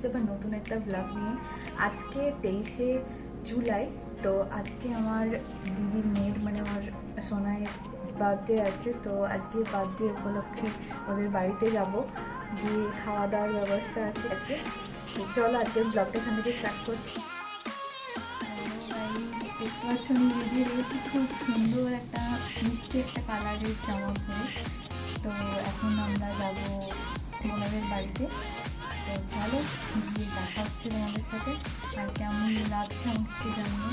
হচ্ছে আবার নতুন একটা ব্লগ নিয়ে। আজকে 23শে জুলাই, তো আজকে আমার দিদির মেয়ের মানে আমার সোনাইয়ের বার্থডে আছে। তো আজকে বার্থডে উপলক্ষে ওদের বাড়িতে যাব, গিয়ে খাওয়া দাওয়ার ব্যবস্থা আছে আজকে। তো চলো আজকে ব্লগটা এখান থেকে স্টার্ট করছি। দেখতে পাচ্ছ আমি বেরিয়ে রয়েছি খুব সুন্দর একটা মিষ্টি একটা কালারের জামা পরে। তো এখন আমরা যাবো ওনাদের বাড়িতে। তো চলো গিয়ে দেখা হচ্ছে তোমাদের সাথে। আর কেমন লাগছে আমাকে জানিয়ে।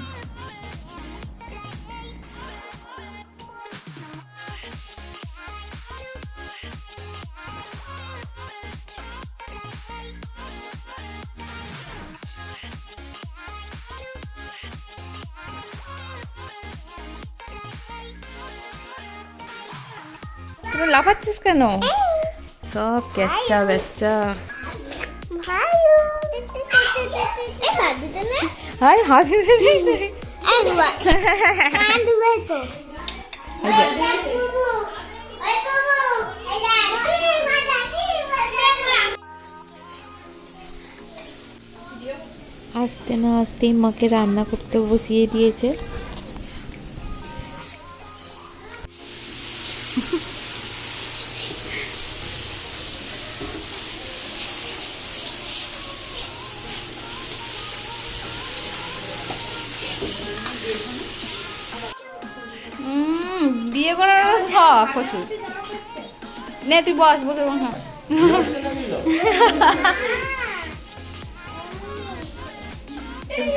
তুই লাফাচ্ছিস কেন? সব কেচ্চা বেচ্চা। হাই হাতে আসতে না আসতেই মাকে রান্না করতে বসিয়ে দিয়েছে। বিয়ে করার প্রচুর নে, তুই বস, বসে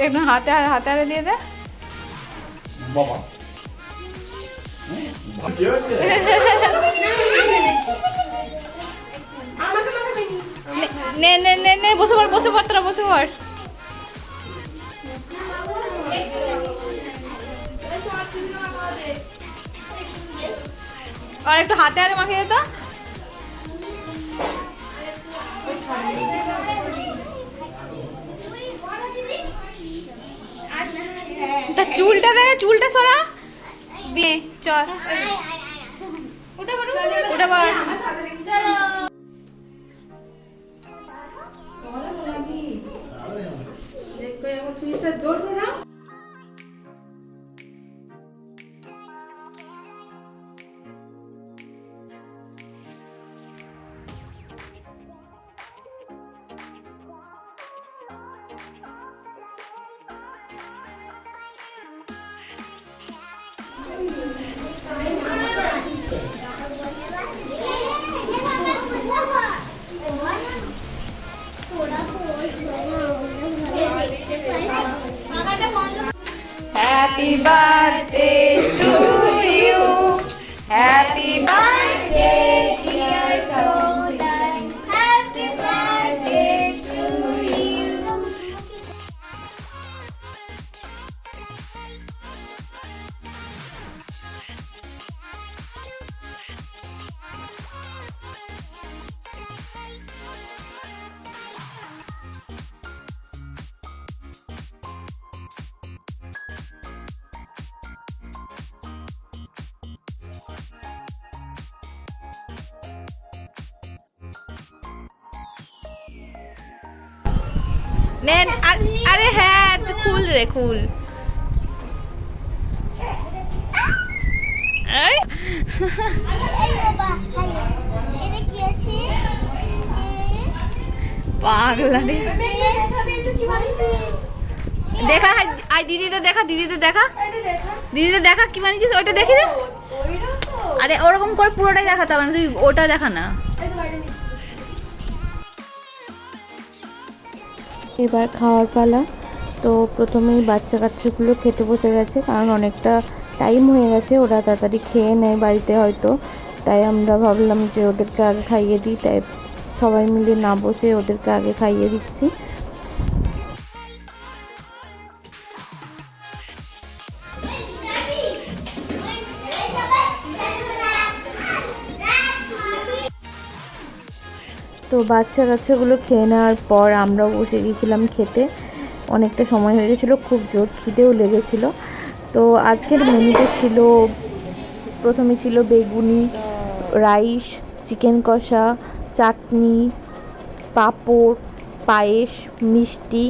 একটু হাতে হাতে হাতে দিয়ে দে। নে নে নে নে, বসে পড়, বসে পড়, তোরা বসে পড়। আর একটু হাতে হাতে মাখিয়ে দে তো। চুলটা দে, চুলটা সরা। বিয়ে চল, ওটা বড় ওটা বড়। দেখো এখন সুইচটা ধরবে না। Happy birthday to you. Happy birthday, dear Sodan. Happy birthday to you. নেন, আরে হ্যাঁ তুই খুল রে, খুল। পাগলা রে, দেখা আই দিদিতে দেখা, দিদিতে দেখা, দিদিতে দেখা কি বানিয়েছিস ওইটা দেখি দে। আরে ওরকম করে পুরোটাই দেখাতে হবে না, তুই ওটা দেখা না। এবার খাওয়ার পালা। তো প্রথমেই বাচ্চা কাচ্চাগুলো খেতে বসে গেছে, কারণ অনেকটা টাইম হয়ে গেছে, ওরা তাড়াতাড়ি খেয়ে নেয় বাড়িতে হয়তো, তাই আমরা ভাবলাম যে ওদেরকে আগে খাইয়ে দিই, তাই সবাই মিলে না বসে ওদেরকে আগে খাইয়ে দিচ্ছি। তো বাচ্চা কাচ্চাগুলো খেয়ে নেওয়ার পর আমরাও বসে গিয়েছিলাম খেতে। অনেকটা সময় হয়ে গেছিলো, খুব জোর খিদেও লেগেছিলো। তো আজকের মেনুতে ছিল, প্রথমে ছিল বেগুনি, রাইস, চিকেন কষা, চাটনি, পাঁপড়, পায়েস, মিষ্টি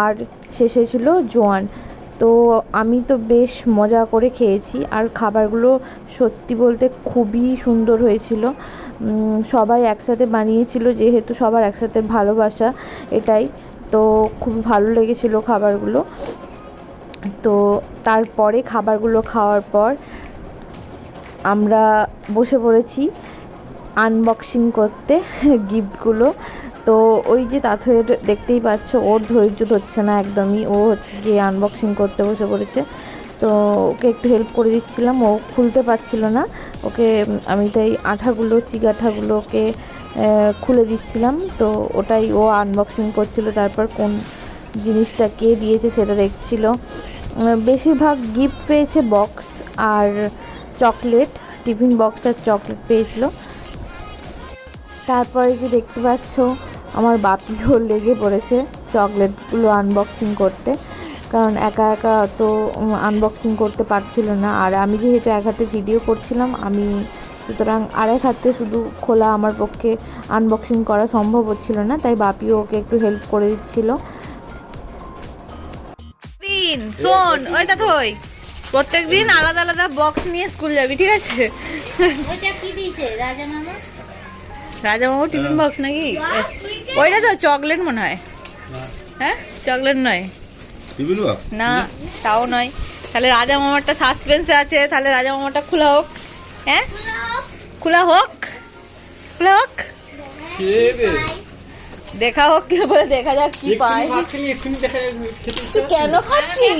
আর শেষে ছিল জোয়ান। তো আমি তো বেশ মজা করে খেয়েছি, আর খাবারগুলো সত্যি বলতে খুবই সুন্দর হয়েছিল। সবাই একসাথে বানিয়েছিল, যেহেতু সবার একসাথে ভালোবাসা এটাই, তো খুব ভালো লেগেছিল খাবারগুলো। তো তারপরে খাবারগুলো খাওয়ার পর আমরা বসে পড়েছি আনবক্সিং করতে গিফটগুলো। তো ওই যে তাথয়ের দেখতেই পাচ্ছ, ওর ধৈর্য ধরছে না একদমই, ও হচ্ছে গিয়ে আনবক্সিং করতে বসে পড়েছে। তো ওকে একটু হেল্প করে দিচ্ছিলাম, ও খুলতে পারছিল না, ওকে আমি তাই চিগাঠাগুলো ওকে খুলে দিচ্ছিলাম। তো ওটাই ও আনবক্সিং করছিল, তারপর কোন জিনিসটা কে দিয়েছে সেটা দেখছিল। বেশিরভাগ গিফট পেয়েছে বক্স আর চকলেট, টিফিন বক্স আর চকলেট পেয়েছিল। তারপরে যে দেখতে পাচ্ছ আমার বাপিও লেগে পড়েছে চকলেটগুলো আনবক্সিং করতে, কারণ একা একা তো আনবক্সিং করতে পারছিল না। আর আমি যেহেতু এক হাতে ভিডিও করছিলাম, আমি সুতরাং আরেক হাতে শুধু খোলা আমার পক্ষে আনবক্সিং করা সম্ভব হচ্ছিল না, তাই বাপিও ওকে একটু হেল্প করে দিচ্ছিল। শোন, ওই তা থই প্রত্যেক দিন আলাদা আলাদা বক্স নিয়ে স্কুল যাবি, ঠিক আছে? ওইটা কি দিয়েছে রাজা মামা? রাজা মামু টিফিন বক্স নাকি? ওইটা তো চকলেট মনে হয়। হ্যাঁ, চকলেট নয় না, তাও নয়। তাহলে রাজা মামারটা সাসপেন্সে আছে, তাহলে রাজা মামারটা খোলা হোক। হ্যাঁ, খোলা হোক, খোলা হোক, দেখা হোক, কি বলে দেখা যাক কি পায়। তুই কেন খাচ্ছিস?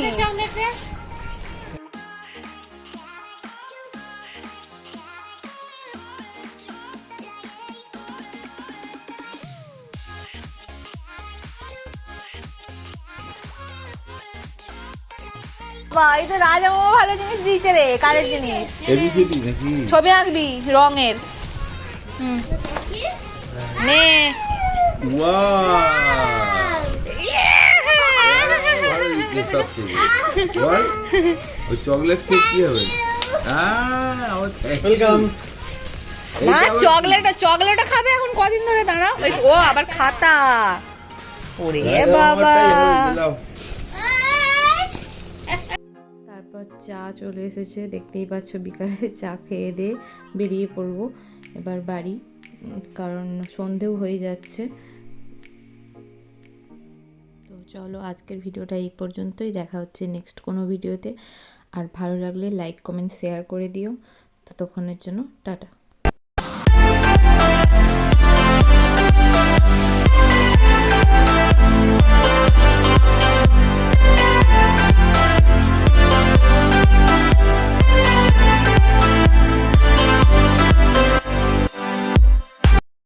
এই তো রাজা মামা ভালো জিনিস দিয়েছে রে, কালের জিনিস। ছবি আঁকবি রঙের। নে চকলেট কেক কি হবে? না, চকলেট খাবে এখন কদিন ধরে, দাঁড়াও। ও আবার খাতা, ওরে বাবা। তারপর চা চলে এসেছে, দেখতেই পাচ্ছ। বিকালে চা খেয়ে দিয়ে বেরিয়ে পড়বো এবার বাড়ি, কারণ সন্ধেও হয়ে যাচ্ছে। তো চলো, আজকের ভিডিওটা এই পর্যন্তই, দেখা হচ্ছে নেক্সট কোনো ভিডিওতে। আর ভালো লাগলে লাইক, কমেন্ট, শেয়ার করে দিও। ততক্ষণের জন্য টাটা।